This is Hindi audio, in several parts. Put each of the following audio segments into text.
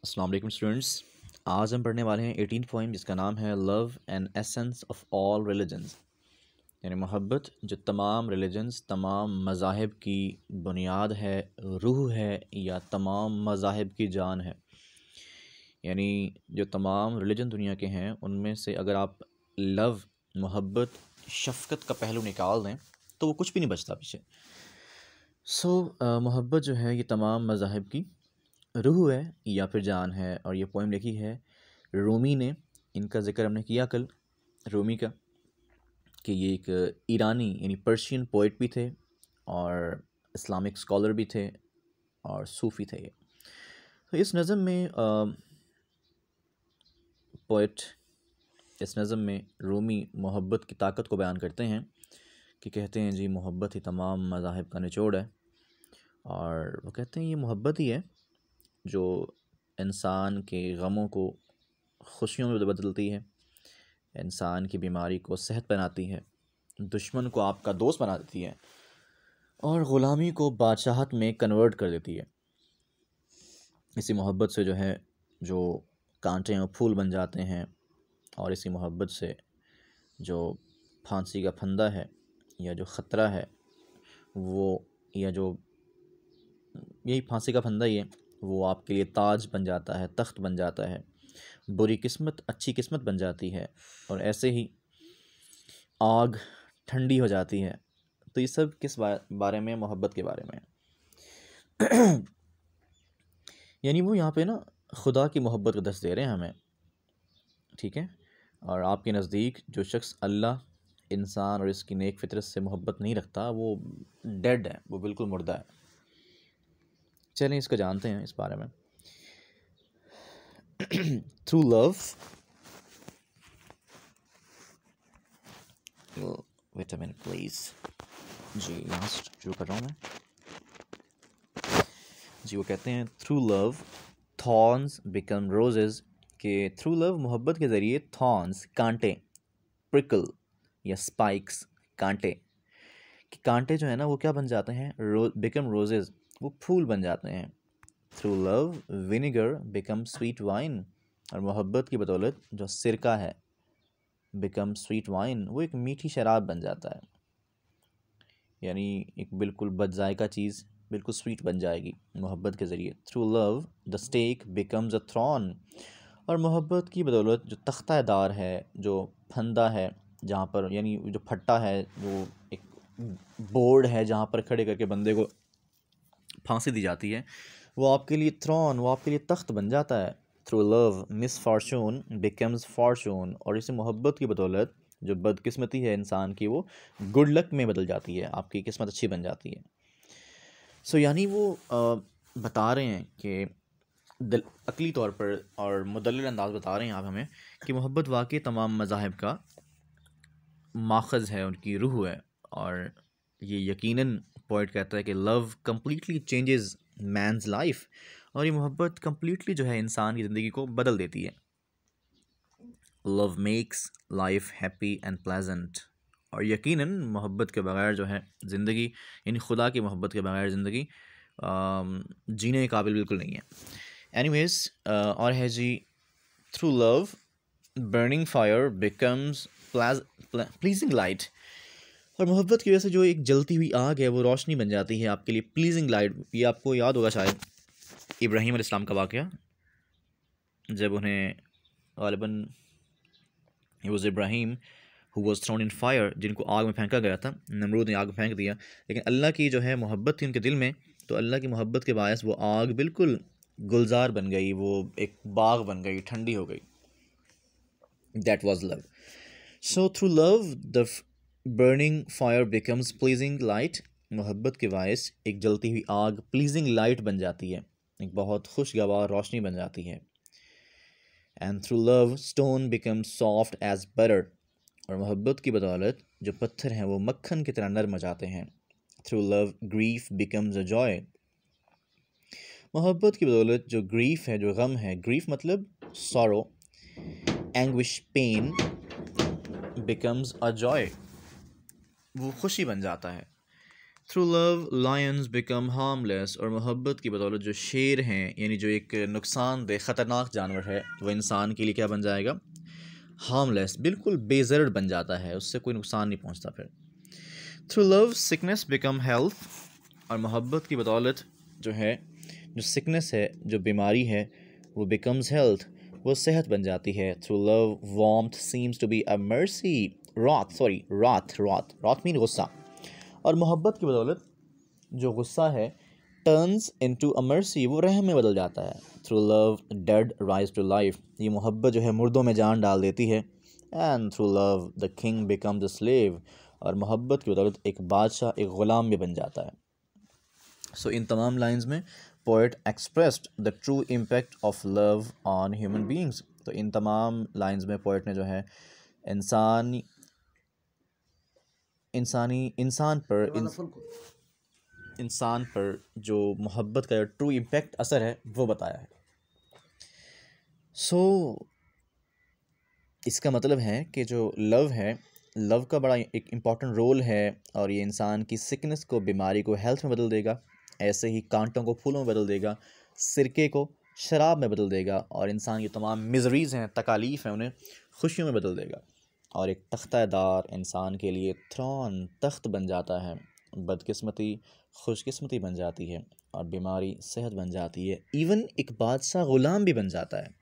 अस्सलाम वालेकुम स्टूडेंट्स। आज हम पढ़ने वाले हैं 18 पोइम जिसका नाम है love and essence of all religions, यानी मोहब्बत जो तमाम रिलीजन्स तमाम मज़ाहिब की बुनियाद है, रूह है या तमाम मज़ाहिब की जान है। यानी जो तमाम रिलीजन दुनिया के हैं उनमें से अगर आप लव मोहब्बत शफ़क़त का पहलू निकाल दें तो वो कुछ भी नहीं बचता पीछे। मोहब्बत जो है ये तमाम मज़ाहिब की रूह है या फिर जान है। और ये पोइम लिखी है रूमी ने। इनका ज़िक्र हमने किया कल, रूमी का, कि ये एक ईरानी यानी पर्शियन पोइट भी थे और इस्लामिक स्कॉलर भी थे और सूफ़ी थे ये। तो इस नज़म में पोइट इस नज़म में रूमी मोहब्बत की ताकत को बयान करते हैं कि कहते हैं जी मोहब्बत ही तमाम मज़ाहिब का निचोड़ है। और वो कहते हैं ये मोहब्बत ही है जो इंसान के गमों को खुशियों में बदलती है, इंसान की बीमारी को सेहत बनाती है, दुश्मन को आपका दोस्त बना देती है और ग़ुलामी को बादशाहत में कन्वर्ट कर देती है। इसी मोहब्बत से जो है जो कांटे और फूल बन जाते हैं और इसी मोहब्बत से जो फांसी का फंदा है या जो ख़तरा है वो, या जो यही फांसी का फंदा ही है, वो आपके लिए ताज बन जाता है, तख्त बन जाता है, बुरी किस्मत अच्छी किस्मत बन जाती है और ऐसे ही आग ठंडी हो जाती है। तो ये सब किस बारे में? मोहब्बत के बारे में। यानी वो यहाँ पे ना खुदा की मोहब्बत का दर्स दे रहे हैं हमें, ठीक है। और आपके नज़दीक जो शख्स अल्लाह, इंसान और इसकी नेक फितरत से मोहब्बत नहीं रखता वो डेड है, वो बिल्कुल मुर्दा है। चलें इसको जानते हैं इस बारे में। Through love, wait a minute please जी, यहाँ से शुरू कर रहा हूँ मैं जी। वो कहते हैं through love thorns become roses, के थ्रू लव मोहब्बत के ज़रिए थॉर्न्स कांटे, प्रिकल या स्पाइक्स कांटे, कि कांटे जो है ना वो क्या बन जाते हैं? बिकम रोजेज़, वो फूल बन जाते हैं। Through love vinegar become sweet wine, और मोहब्बत की बदौलत जो सिरका है बिकम स्वीट वाइन, वो एक मीठी शराब बन जाता है। यानी एक बिल्कुल बदजायका चीज़ बिल्कुल स्वीट बन जाएगी मोहब्बत के ज़रिए। Through love the stake becomes a throne, और मोहब्बत की बदौलत जो तख्तादार है, जो फंदा है, जहाँ पर यानी जो फट्टा है, जो एक बोर्ड है जहाँ पर खड़े करके बंदे को फांसी दी जाती है, वो आपके लिए थ्रॉन, वो आपके लिए तख्त बन जाता है। Through love miss Fortune becomes Fortune, और इसी मोहब्बत की बदौलत जो बदकिस्मती है इंसान की वो गुड लक में बदल जाती है, आपकी किस्मत अच्छी बन जाती है। यानी वो बता रहे हैं कि अकली तौर पर और मुदल्लिल अंदाज बता रहे हैं आप हमें कि मोहब्बत वाकई तमाम मज़ाहिब का माखज़ है, उनकी रूह है। और ये यकीनन पॉइंट कहता है कि love completely changes men's life, और ये मोहब्बत कम्प्लीटली जो है इंसान की ज़िंदगी को बदल देती है। Love makes life happy and pleasant, और यकीनन मोहब्बत के बगैर जो है ज़िंदगी, यानी खुदा की मोहब्बत के बगैर ज़िंदगी जीने के काबिल बिल्कुल नहीं है। एनीवेज, और है जी through love burning fire becomes pleasing light, और मोहब्बत की वजह से जो एक जलती हुई आग है वो रोशनी बन जाती है आपके लिए, प्लीजिंग लाइट। ये आपको याद होगा शायद इब्राहीम अलैहिस्सलाम का वाक़या, जब उन्हें ग़ालिबन ही was Ibrahim who was thrown in fire, जिनको आग में फेंका गया था, नमरूद ने आग में फेंक दिया, लेकिन अल्लाह की जो है मोहब्बत थी उनके दिल में, तो अल्लाह की मोहब्बत के बायस वो आग बिल्कुल गुलजार बन गई, वो एक बाग बन गई, ठंडी हो गई। That was love. So through love the burning fire becomes pleasing light, मोहब्बत के बायस एक जलती हुई आग प्लीजिंग लाइट बन जाती है, एक बहुत खुशगवार रोशनी बन जाती है। And through love stone becomes soft as butter, और मोहब्बत की बदौलत जो पत्थर हैं वो मक्खन की तरह नरम हो जाते हैं। Through love grief becomes a Joy, मोहब्बत की बदौलत जो ग्रीफ है, जो गम है, ग्रीफ मतलब sorrow, anguish, pain, becomes a joy, वो खुशी बन जाता है। Through love lions become harmless, और मोहब्बत की बदौलत जो शेर हैं, यानी जो एक नुकसानदेह ख़तरनाक जानवर है, वो इंसान के लिए क्या बन जाएगा? हार्मलेस, बिल्कुल बेज़र्र बन जाता है, उससे कोई नुकसान नहीं पहुंचता फिर। Through love sickness become health, और मोहब्बत की बदौलत जो है, जो सिकनेस है, जो बीमारी है, वो बिकम्स हेल्थ, वो सेहत बन जाती है। Through love warmth seems to be a mercy, wrath mean गुस्सा, और मोहब्बत की बदौलत जो गुस्सा है टर्न्स इनटू अ मर्सी, वो रहम में बदल जाता है। Through love dead rise to life, ये मोहब्बत जो है मुर्दों में जान डाल देती है। And through love the king becomes a slave, और मोहब्बत की बदौलत एक बादशाह, एक ग़ुलाम भी बन जाता है। सो इन तमाम लाइंस में poet expressed the true impact of love on human beings. तो इन तमाम लाइंस में पोएट ने जो है इंसानी इंसानी इंसान पर इंसान पर जो मोहब्बत का ट्रू इम्पैक्ट असर है वो बताया है। सो इसका मतलब है कि जो लव है, लव का बड़ा एक इम्पॉर्टेंट रोल है, और ये इंसान की सिकनेस को, बीमारी को हेल्थ में बदल देगा, ऐसे ही कांटों को फूलों में बदल देगा, सिरके को शराब में बदल देगा, और इंसान की तमाम मिजरीज़ हैं, तकालीफ़ हैं, उन्हें खुशियों में बदल देगा, और एक तख्तादार इंसान के लिए थ्रोन, तख्त बन जाता है। बदकिस्मती खुशकिस्मती बन जाती है, और बीमारी सेहत बन जाती है, इवन एक बादशाह ग़ुलाम भी बन जाता है।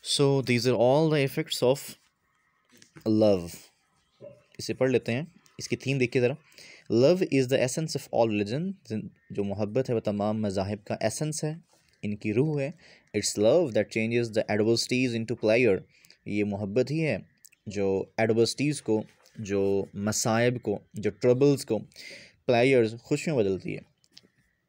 So these are all the effects of love. इसे पढ़ लेते हैं, इसकी थीम देखिए ज़रा। Love is the essence of all religion, जो मोहब्बत है वह तमाम मज़ाहिब का एसेंस है, इनकी रूह है। It's love that changes the adversities into player, ये मोहब्बत ही है जो एडवर्सिटीज़ को, जो मसाइब को, जो ट्रबल्स को प्लेयर्स खुशियों में बदलती है।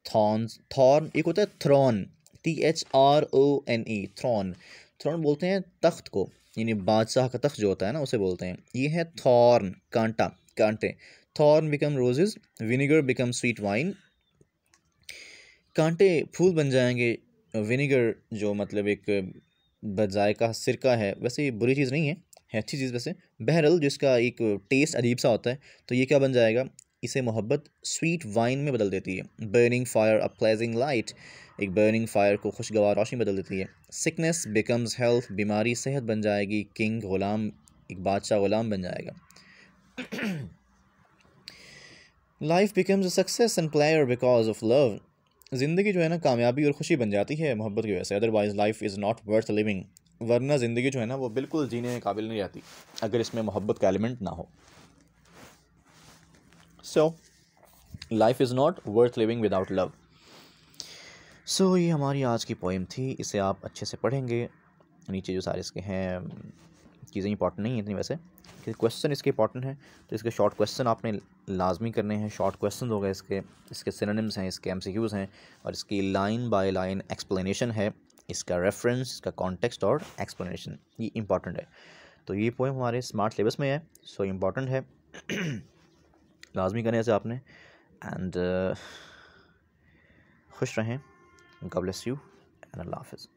थॉर्न एक होता है थ्रॉन, THRONE, थ्रॉन। थ्रॉन बोलते हैं तख्त को, यानी बादशाह का तख्त जो होता है ना, उसे बोलते हैं। ये है थॉर्न, कांटा, कांटे। Thorn become roses, vinegar become sweet wine, कांटे फूल बन जाएंगे, विनेगर जो मतलब एक बजायका सिरका है, वैसे ये बुरी चीज़ नहीं है अच्छी चीज़ वैसे। बहरल जिसका एक टेस्ट अजीब सा होता है, तो ये क्या बन जाएगा, इसे मोहब्बत स्वीट वाइन में बदल देती है। बर्निंग फायर अ प्लेजिंग लाइट, एक बर्निंग फायर को खुशगवार रोशनी बदल देती है। सिकनेस बिकम्स हेल्थ, बीमारी सेहत बन जाएगी। किंग ग़ुलाम, एक बादशाह ग़ुलाम बन जाएगा। Life becomes a success and player because of love, ज़िंदगी जो है ना कामयाबी और खुशी बन जाती है मोहब्बत की वजह से। Otherwise life is not worth living, वरना ज़िंदगी जो है ना वो बिल्कुल जीने के काबिल नहीं रहती अगर इसमें मोहब्बत का एलिमेंट ना हो। So life is not worth living without love. So ये हमारी आज की पोइम थी, इसे आप अच्छे से पढ़ेंगे। नीचे जो सारे इसके हैं चीज़ें इंपॉर्टेंट नहीं हैं इतनी वैसे, क्वेश्चन इसके इंपॉर्टेंट हैं, तो इसके शॉर्ट क्वेश्चन आपने लाजमी करने हैं। शॉर्ट क्वेश्चन हो गए इसके सिनोनिम्स हैं, इसके MCQs हैं, और इसकी लाइन बाय लाइन एक्सप्लेनेशन है, इसका रेफरेंस, इसका कॉन्टेक्स्ट और एक्सप्लेनेशन, ये इंपॉर्टेंट है। तो ये पोएम हमारे स्मार्ट सिलेबस में है, सो इम्पॉर्टेंट है, लाजमी करने से आपने। एंड खुश रहें, गॉड ब्लेस यू एंड अल्लाह हाफ़िज़।